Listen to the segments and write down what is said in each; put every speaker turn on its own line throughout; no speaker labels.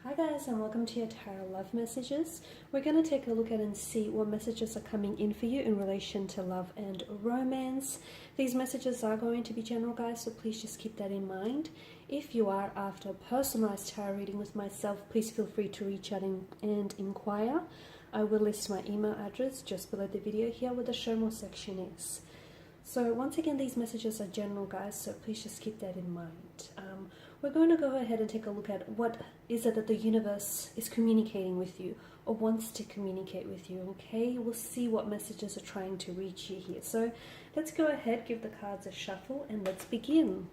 Hi guys, and welcome to your tarot love messages. We're going to take a look at and see what messages are coming in for you in relation to love and romance. These messages are going to be general, guys, so please just keep that in mind. If you are after a personalized tarot reading with myself, please feel free to reach out and inquire. I will list my email address just below the video here where the show more section is. So once again, these messages are general, guys, so please just keep that in mind. We're going to go ahead and take a look at what is it that the universe is communicating with you or wants to communicate with you, okay? We'll see what messages are trying to reach you here. So let's go ahead, give the cards a shuffle, and let's begin.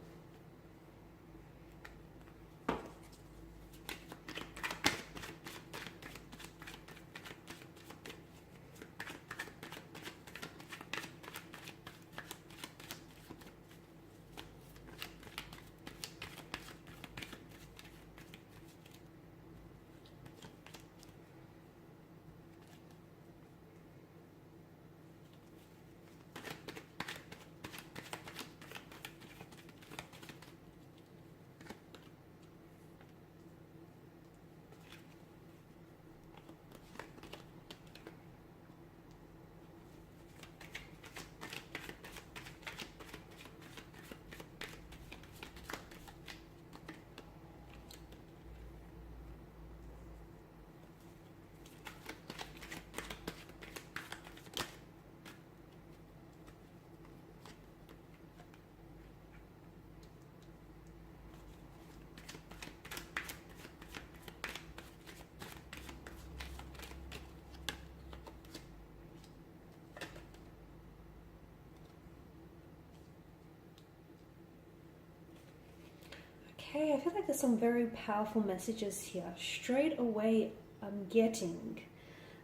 Okay, I feel like there's some very powerful messages here. Straight away, I'm getting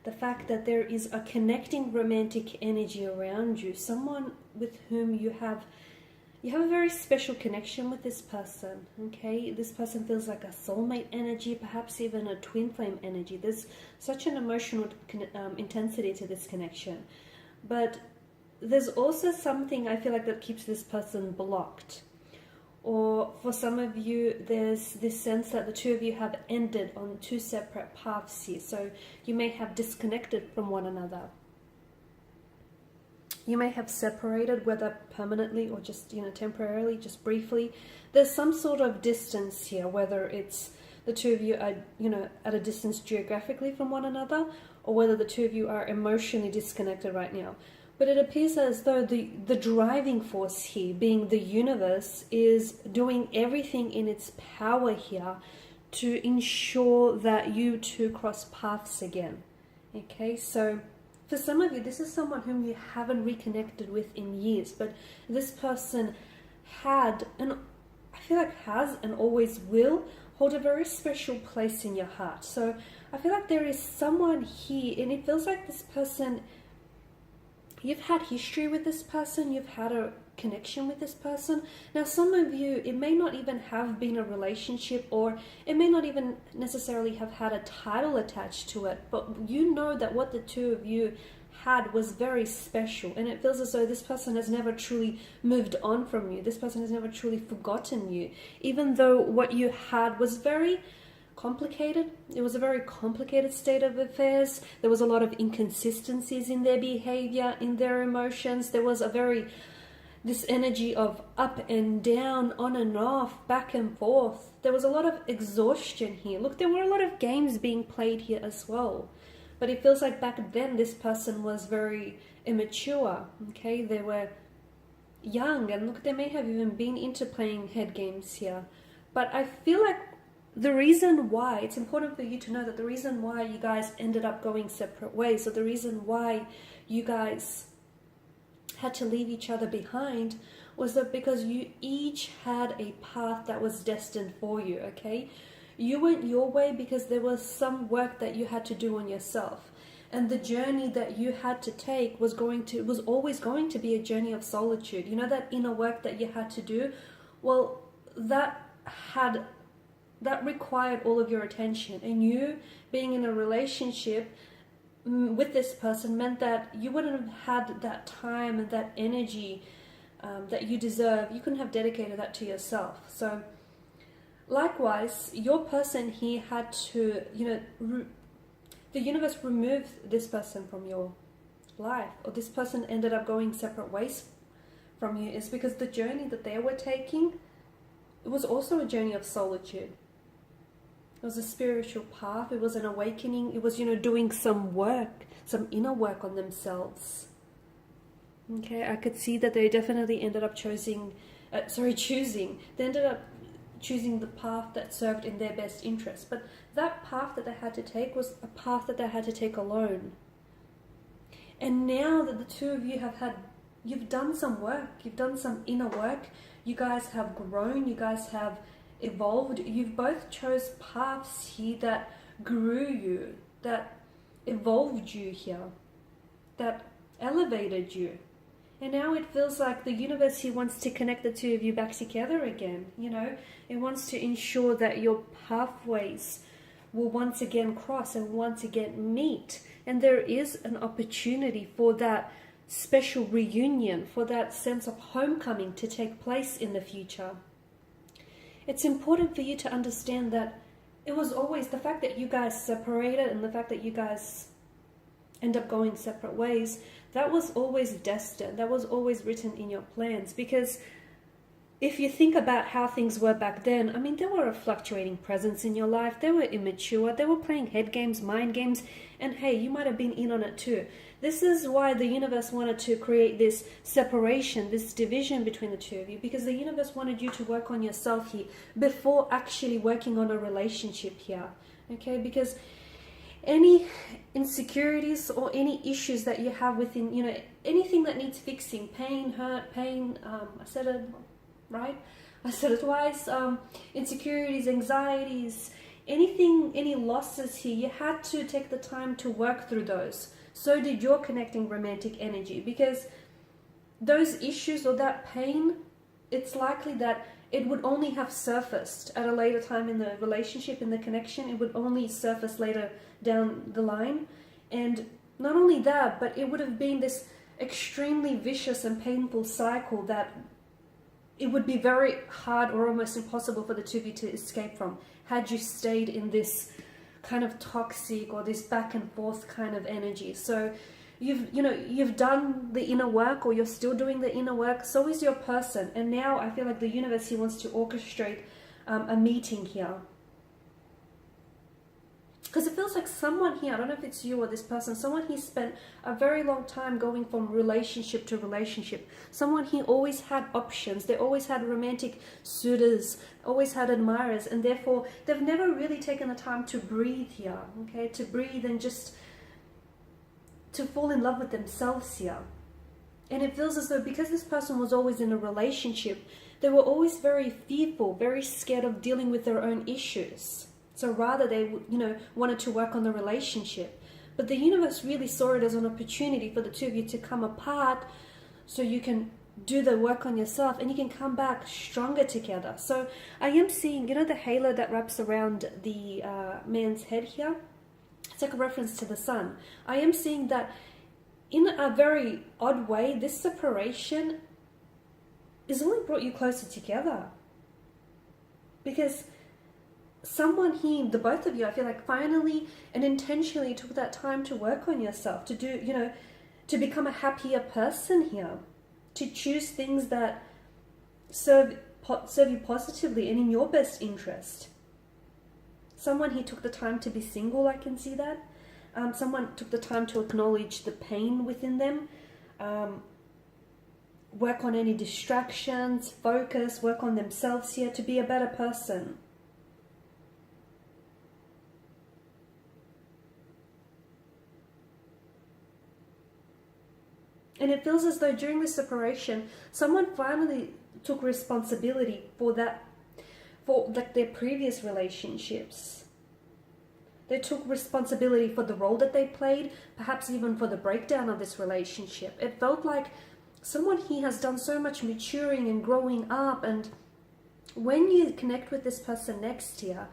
the fact that there is a connecting romantic energy around you. Someone with whom you have a very special connection with this person, okay? This person feels like a soulmate energy, perhaps even a twin flame energy. There's such an emotional intensity to this connection. But there's also something I feel like that keeps this person blocked. Or for some of you, there's this sense that the two of you have ended on two separate paths here. So you may have disconnected from one another. You may have separated, whether permanently or just, temporarily, just briefly. There's some sort of distance here, whether it's the two of you are, at a distance geographically from one another, or whether the two of you are emotionally disconnected right now. But it appears as though the driving force here, being the universe, is doing everything in its power here to ensure that you two cross paths again. Okay, so for some of you, this is someone whom you haven't reconnected with in years, but this person had, and I feel like has and always will, hold a very special place in your heart. So I feel like there is someone here, and it feels like this person, you've had history with this person, you've had a connection with this person. Now, some of you, it may not even have been a relationship, or it may not even necessarily have had a title attached to it, but you know that what the two of you had was very special, and it feels as though this person has never truly moved on from you. This person has never truly forgotten you, even though what you had was very complicated. It was a very complicated state of affairs. There was a lot of inconsistencies in their behavior, in their emotions. There was this energy of up and down, on and off, back and forth. There was a lot of exhaustion here. Look, there were a lot of games being played here as well. But it feels like back then this person was very immature, okay? They were young, and look, they may have even been into playing head games here. But I feel like the reason why, it's important for you to know that the reason why you guys ended up going separate ways, or the reason why you guys had to leave each other behind, was that because you each had a path that was destined for you, okay? You went your way because there was some work that you had to do on yourself. And the journey that you had to take was always going to be a journey of solitude. You know, that inner work that you had to do? Well, that required all of your attention, and you being in a relationship with this person meant that you wouldn't have had that time and that energy that you deserve. You couldn't have dedicated that to yourself. So Likewise, your person here had to, the universe removed this person from your life, or this person ended up going separate ways from you, is because the journey that they were taking, it was also a journey of solitude. It was a spiritual path. It was an awakening. It was, doing some work, some inner work on themselves. Okay, I could see that they definitely ended up choosing. They ended up choosing the path that served in their best interest. But that path that they had to take was a path that they had to take alone. And now that the two of you you've done some work, you've done some inner work, you guys have grown, you guys have evolved, you've both chose paths here that grew you, that evolved you here, that elevated you. And now it feels like the universe here wants to connect the two of you back together again. It wants to ensure that your pathways will once again cross and once again meet. And there is an opportunity for that special reunion, for that sense of homecoming to take place in the future. It's important for you to understand that it was always the fact that you guys separated and the fact that you guys end up going separate ways, that was always destined. That was always written in your plans. Because if you think about how things were back then, there were a fluctuating presence in your life. They were immature. They were playing head games, mind games. And hey, you might have been in on it too. This is why the universe wanted to create this separation, this division between the two of you, because the universe wanted you to work on yourself here before actually working on a relationship here. Okay, because any insecurities or any issues that you have within, anything that needs fixing, pain, hurt, I said it right? I said it twice. Insecurities, anxieties, anything, any losses here, you had to take the time to work through those. So did your connecting romantic energy, because those issues or that pain, it's likely that it would only have surfaced at a later time in the relationship, in the connection. It would only surface later down the line. And not only that, but it would have been this extremely vicious and painful cycle that it would be very hard or almost impossible for the two of you to escape from had you stayed in this kind of toxic or this back and forth kind of energy. So you've done the inner work, or you're still doing the inner work. So is your person. And now I feel like the universe here wants to orchestrate a meeting here. Because it feels like someone here, I don't know if it's you or this person, someone here spent a very long time going from relationship to relationship. Someone here always had options. They always had romantic suitors, always had admirers, and therefore they've never really taken the time to breathe here, okay? To breathe and just to fall in love with themselves here. And it feels as though because this person was always in a relationship, they were always very fearful, very scared of dealing with their own issues. So rather they, wanted to work on the relationship. But the universe really saw it as an opportunity for the two of you to come apart so you can do the work on yourself and you can come back stronger together. So I am seeing, the halo that wraps around the man's head here. It's like a reference to the sun. I am seeing that in a very odd way, this separation has only brought you closer together. Because someone here, the both of you, I feel like finally and intentionally took that time to work on yourself, to do, to become a happier person here, to choose things that serve you positively and in your best interest. Someone here took the time to be single, I can see that. Someone took the time to acknowledge the pain within them, work on any distractions, focus, work on themselves here to be a better person. And it feels as though during this separation, someone finally took responsibility for that, for like their previous relationships. They took responsibility for the role that they played, perhaps even for the breakdown of this relationship. It felt like someone here has done so much maturing and growing up, and when you connect with this person next year,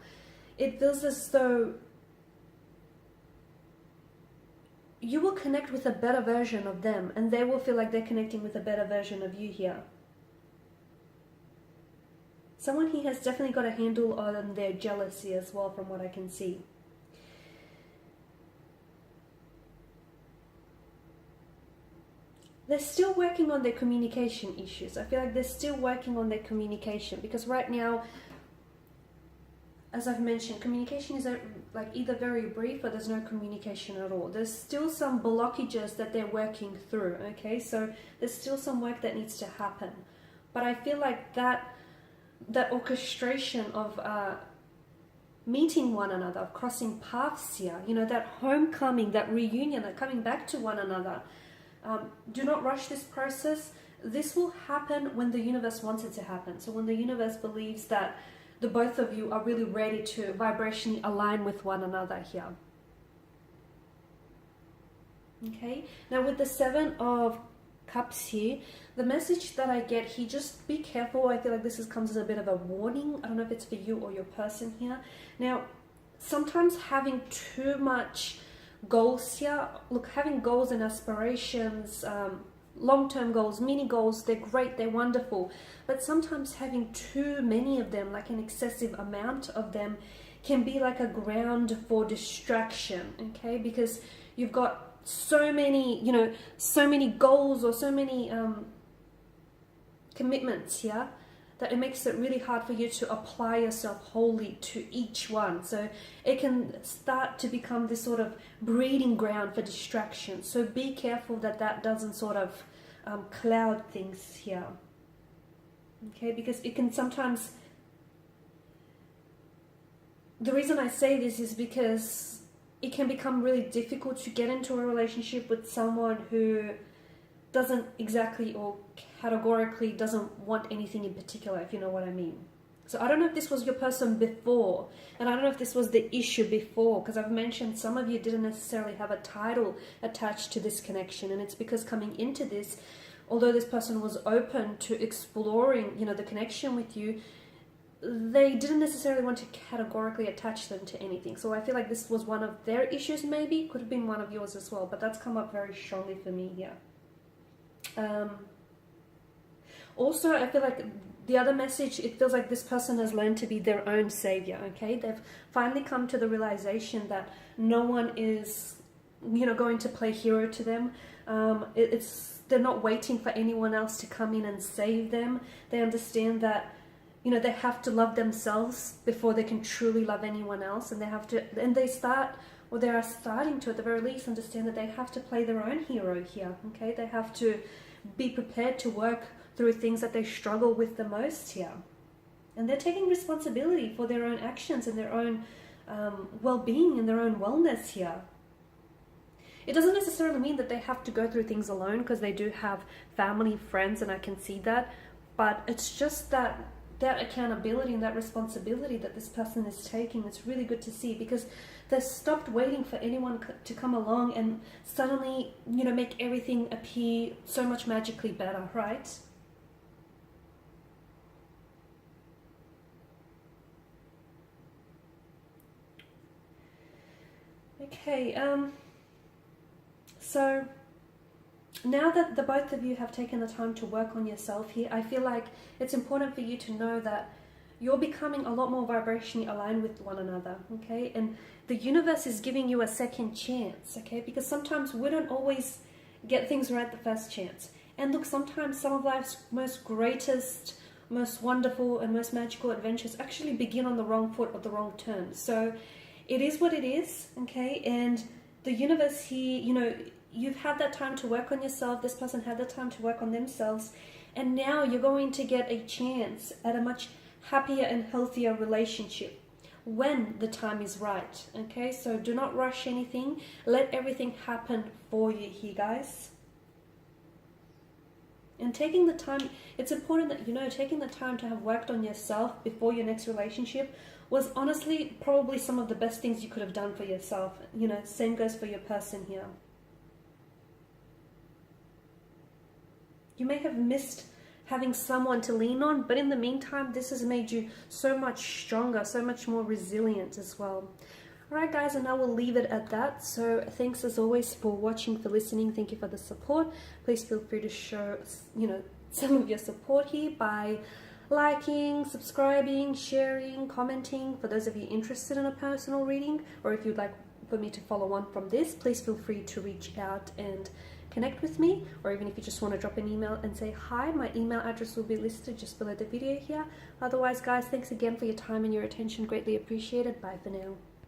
it feels as though you will connect with a better version of them, and they will feel like they're connecting with a better version of you here. Someone here has definitely got a handle on their jealousy as well, from what I can see. They're still working on their communication issues. I feel like they're still working on their communication, because right now, as I've mentioned, communication is like either very brief or there's no communication at all. There's still some blockages that they're working through, okay? So there's still some work that needs to happen. But I feel like that orchestration of meeting one another, of crossing paths here, you know, that homecoming, that reunion, that coming back to one another. Do not rush this process. This will happen when the universe wants it to happen. So when the universe believes that the both of you are really ready to vibrationally align with one another here. Okay, now with the Seven of Cups here, the message that I get here, just be careful. I feel like this comes as a bit of a warning. I don't know if it's for you or your person here. Now, sometimes having too much goals here, look, having goals and aspirations, long-term goals, mini goals, they're great, they're wonderful, but sometimes having too many of them, like an excessive amount of them, can be like a ground for distraction, okay? Because you've got so many, you know, so many goals or so many commitments here, that it makes it really hard for you to apply yourself wholly to each one. So it can start to become this sort of breeding ground for distraction. So be careful that that doesn't sort of cloud things here. Okay, because it can sometimes... The reason I say this is because it can become really difficult to get into a relationship with someone who doesn't exactly or categorically doesn't want anything in particular, if you know what I mean. So I don't know if this was your person before, and I don't know if this was the issue before, because I've mentioned some of you didn't necessarily have a title attached to this connection, and it's because coming into this, although this person was open to exploring, you know, the connection with you, they didn't necessarily want to categorically attach them to anything. So I feel like this was one of their issues, maybe, could have been one of yours as well, but that's come up very strongly for me here. Also, I feel like the other message, it feels like this person has learned to be their own savior, okay? They've finally come to the realization that no one is, you know, going to play hero to them. They're not waiting for anyone else to come in and save them. They understand that, you know, they have to love themselves before they can truly love anyone else, and they have to, and they start, or they are starting to, at the very least, understand that they have to play their own hero here, okay? They have to be prepared to work through things that they struggle with the most here. And they're taking responsibility for their own actions and their own well-being and their own wellness here. It doesn't necessarily mean that they have to go through things alone, because they do have family, friends, and I can see that. But it's just that accountability and that responsibility that this person is taking, it's really good to see, because they've stopped waiting for anyone to come along and suddenly, you know, make everything appear so much magically better, right? Okay, so now that the both of you have taken the time to work on yourself here, I feel like it's important for you to know that you're becoming a lot more vibrationally aligned with one another, okay? And the universe is giving you a second chance, okay? Because sometimes we don't always get things right the first chance. And look, sometimes some of life's most greatest, most wonderful and most magical adventures actually begin on the wrong foot or the wrong turn. So it is what it is, okay? And the universe here, you know, you've had that time to work on yourself. This person had the time to work on themselves. And now you're going to get a chance at a much happier and healthier relationship when the time is right, okay? So do not rush anything. Let everything happen for you here, guys. And taking the time, it's important that, you know, taking the time to have worked on yourself before your next relationship was honestly probably some of the best things you could have done for yourself. You know, same goes for your person here. You may have missed having someone to lean on, but in the meantime, this has made you so much stronger, so much more resilient as well. Alright guys, and I will leave it at that. So thanks as always for watching, for listening. Thank you for the support. Please feel free to show, you know, some of your support here by liking, subscribing, sharing, commenting. For those of you interested in a personal reading, or if you'd like for me to follow on from this, please feel free to reach out and connect with me, or even if you just want to drop an email and say hi, my email address will be listed just below the video here. Otherwise, guys, thanks again for your time and your attention. Greatly appreciated. Bye for now.